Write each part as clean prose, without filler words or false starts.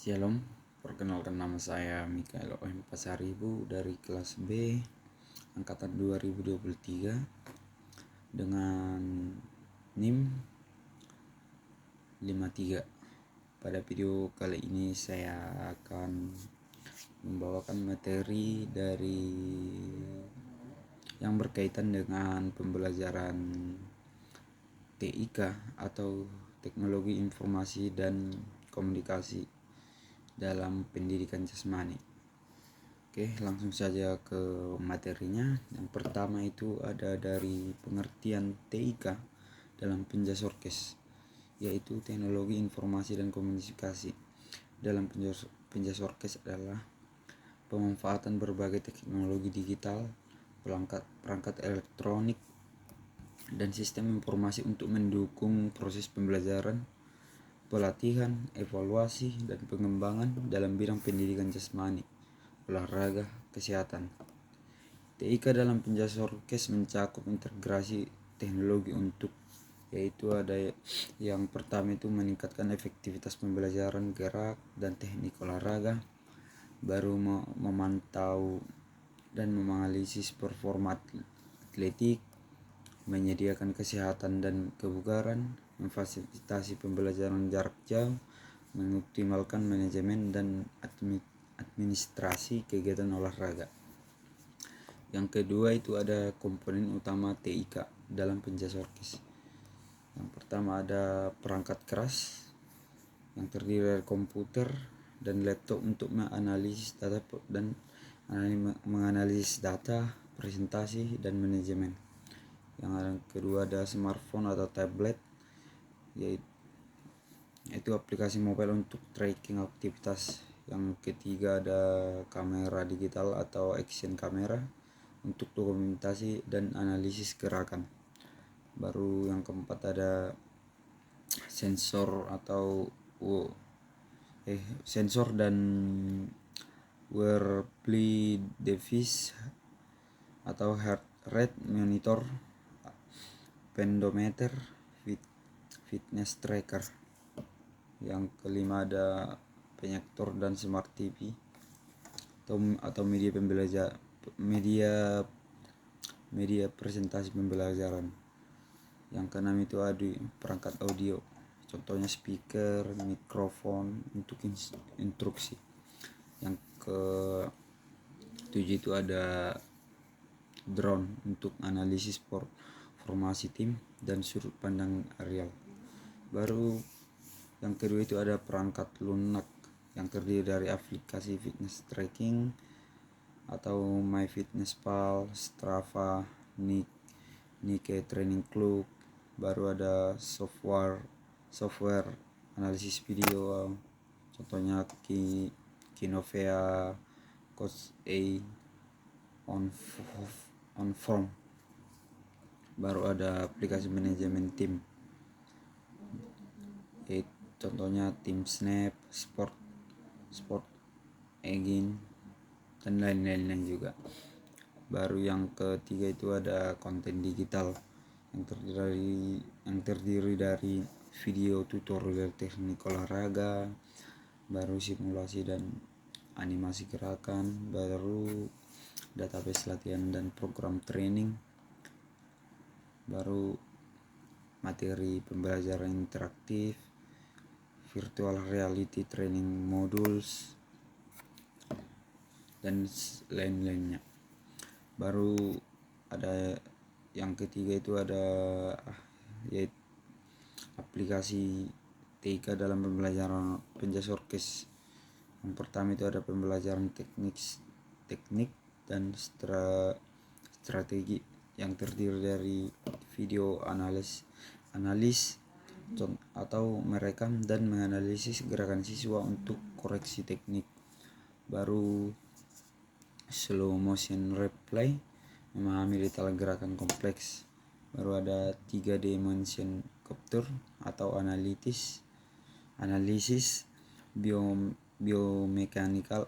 Shalom, perkenalkan nama saya Mikael OM Pasaribu dari kelas B angkatan 2023 dengan NIM 53. Pada video kali ini saya akan membawakan materi dari yang berkaitan dengan pembelajaran TIK atau Teknologi Informasi dan Komunikasi dalam pendidikan jasmani. Oke, langsung saja ke materinya. Yang pertama itu ada dari pengertian TIK dalam penjasorkes, yaitu teknologi informasi dan komunikasi. Dalam penjasorkes adalah pemanfaatan berbagai teknologi digital, perangkat elektronik, dan sistem informasi untuk mendukung proses pembelajaran, pelatihan, evaluasi, dan pengembangan dalam bidang pendidikan jasmani, olahraga, kesehatan. TIK dalam penjasorkes mencakup integrasi teknologi untuk, yaitu ada yang pertama itu meningkatkan efektivitas pembelajaran gerak dan teknik olahraga, baru memantau dan menganalisis performa atletik, menyediakan kesehatan dan kebugaran, memfasilitasi pembelajaran jarak jauh, mengoptimalkan manajemen dan administrasi kegiatan olahraga. Yang kedua itu ada komponen utama TIK dalam penjasorkes. Yang pertama ada perangkat keras yang terdiri dari komputer dan laptop untuk menganalisis data, presentasi, dan manajemen. Yang kedua ada smartphone atau tablet, yaitu aplikasi mobile untuk tracking aktivitas. Yang ketiga ada kamera digital atau action camera untuk dokumentasi dan analisis gerakan. Baru yang keempat ada sensor dan wearable device atau heart rate monitor, pedometer, fitness tracker. Yang kelima ada proyektor dan smart TV atau media presentasi pembelajaran. Yang keenam itu ada perangkat audio, contohnya speaker, mikrofon untuk instruksi. Yang ketujuh itu ada drone untuk analisis formasi tim dan sudut pandang aerial. Baru yang kedua itu ada perangkat lunak yang terdiri dari aplikasi fitness tracking atau MyFitnessPal, Strava, Nike Training Club. Baru ada software analisis video, contohnya Kinovea, Coach A, OnForm. Baru ada aplikasi manajemen tim, contohnya Tim Snap, Sport Egin, dan lain-lainnya juga. Baru yang ketiga itu ada konten digital yang terdiri dari video tutorial teknik olahraga, baru simulasi dan animasi gerakan, baru database latihan dan program training, baru materi pembelajaran interaktif, virtual reality training modules, dan lain-lainnya. Baru ada yang ketiga itu ada yaitu aplikasi TIK dalam pembelajaran penjasorkes. Yang pertama itu ada pembelajaran teknik dan strategi yang terdiri dari video analis atau merekam dan menganalisis gerakan siswa untuk koreksi teknik. Baru slow motion replay, memahami detail gerakan kompleks. Baru ada 3D motion capture atau analisis biomekanikal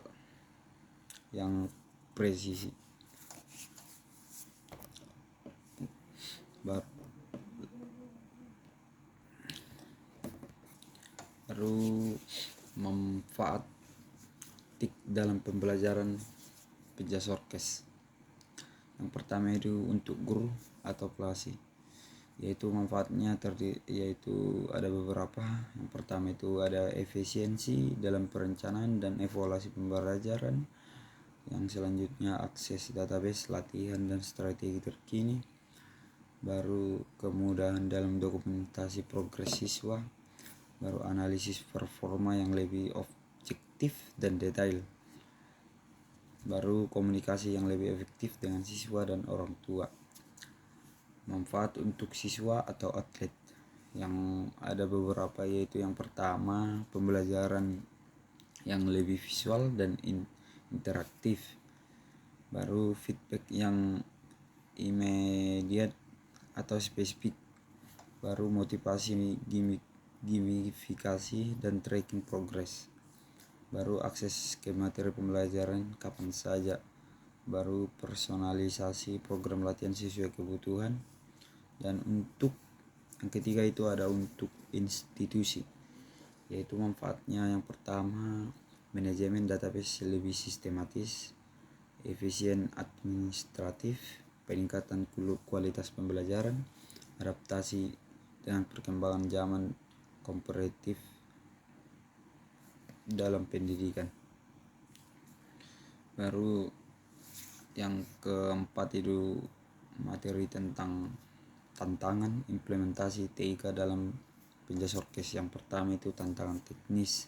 yang presisi. Baru Manfaat TIK dalam pembelajaran Penjasorkes. Yang pertama itu untuk guru atau pelasi, yaitu manfaatnya yaitu ada beberapa. Yang pertama itu ada efisiensi dalam perencanaan dan evaluasi pembelajaran. Yang selanjutnya akses database latihan dan strategi terkini. Baru kemudahan dalam dokumentasi progres siswa. Baru analisis performa yang lebih objektif dan detail. Baru komunikasi yang lebih efektif dengan siswa dan orang tua. Manfaat untuk siswa atau atlet yang ada beberapa, yaitu yang pertama pembelajaran yang lebih visual dan interaktif. Baru feedback yang immediate atau spesifik. Baru motivasi gamifikasi dan tracking progress. Baru akses ke materi pembelajaran kapan saja. Baru personalisasi program latihan sesuai kebutuhan. Dan untuk yang ketiga itu ada untuk institusi, yaitu manfaatnya yang pertama manajemen database lebih sistematis, efisien administratif, peningkatan kualitas pembelajaran, adaptasi dengan perkembangan zaman kompetitif dalam pendidikan. Baru yang keempat itu materi tentang tantangan implementasi TIK dalam Penjasorkes. Yang pertama itu tantangan teknis,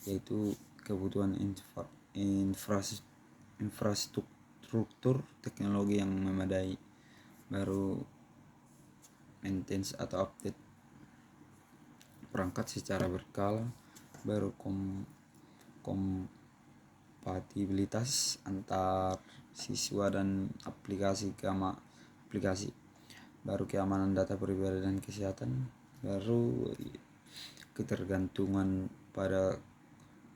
yaitu kebutuhan infrastruktur teknologi yang memadai. Baru maintenance atau update perangkat secara berkala. Baru kompatibilitas antar siswa dan aplikasi. Baru keamanan data pribadi dan kesehatan. Baru ketergantungan pada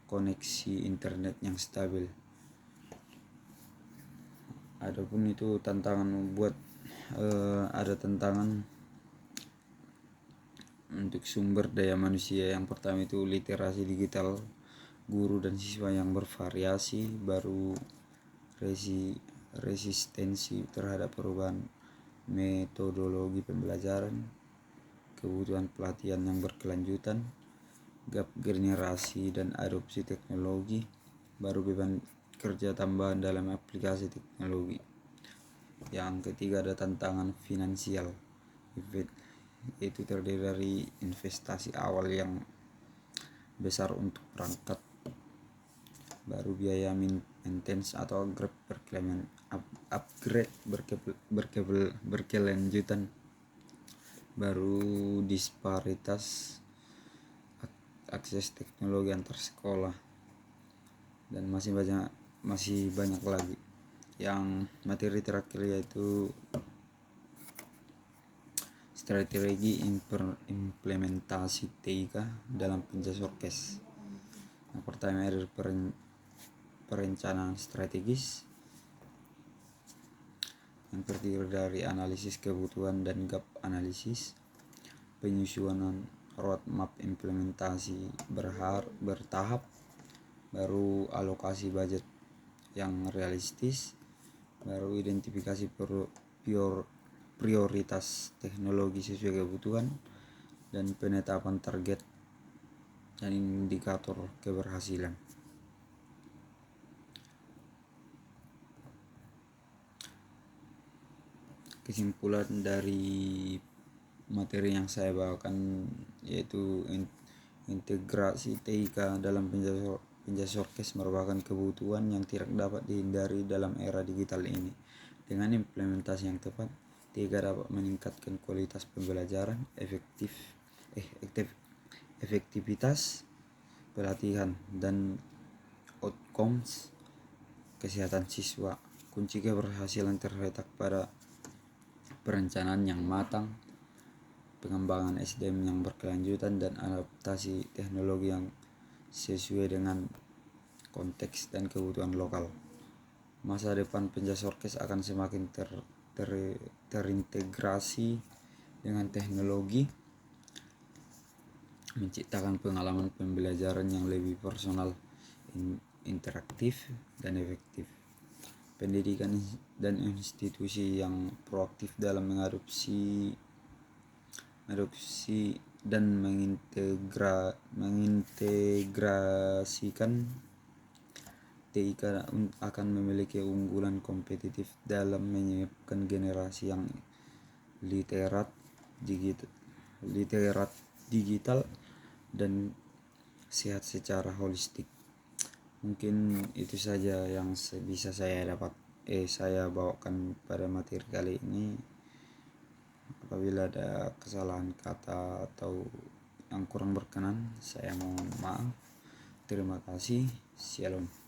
koneksi internet yang stabil. Adapun itu tantangan ada tantangan untuk sumber daya manusia. Yang pertama itu literasi digital guru dan siswa yang bervariasi. Baru resistensi terhadap perubahan metodologi pembelajaran, kebutuhan pelatihan yang berkelanjutan, gap generasi dan adopsi teknologi. Baru beban kerja tambahan dalam aplikasi teknologi. Yang ketiga ada tantangan finansial, yaitu terdiri dari investasi awal yang besar untuk perangkat. Baru biaya maintenance atau upgrade berkelanjutan. Baru disparitas akses teknologi antar sekolah, dan masih banyak lagi. Yang materi terakhir yaitu strategi implementasi TIK dalam Penjasorkes. Yang pertama ada perencanaan strategis, yang terdiri dari analisis kebutuhan dan gap analisis, penyusunan roadmap implementasi bertahap, baru alokasi budget yang realistis, baru identifikasi prioritas teknologi sesuai kebutuhan, dan penetapan target dan indikator keberhasilan. Kesimpulan dari materi yang saya bawakan yaitu integrasi TIK dalam Penjasorkes merupakan kebutuhan yang tidak dapat dihindari dalam era digital ini. Dengan implementasi yang tepat, TIK dapat meningkatkan kualitas pembelajaran, efektivitas pelatihan, dan outcomes kesehatan siswa. Kunci keberhasilan terletak pada perencanaan yang matang, pengembangan SDM yang berkelanjutan, dan adaptasi teknologi yang sesuai dengan konteks dan kebutuhan lokal. Masa depan Penjasorkes akan semakin terintegrasi dengan teknologi, menciptakan pengalaman pembelajaran yang lebih personal, interaktif, dan efektif. Pendidikan dan institusi yang proaktif dalam mengadopsi dan mengintegrasikan TIK akan memiliki keunggulan kompetitif dalam menyiapkan generasi yang literat digital dan sehat secara holistik. Mungkin itu saja yang bisa saya bawakan pada materi kali ini. Apabila ada kesalahan kata atau yang kurang berkenan, saya mohon maaf. Terima kasih. Shalom.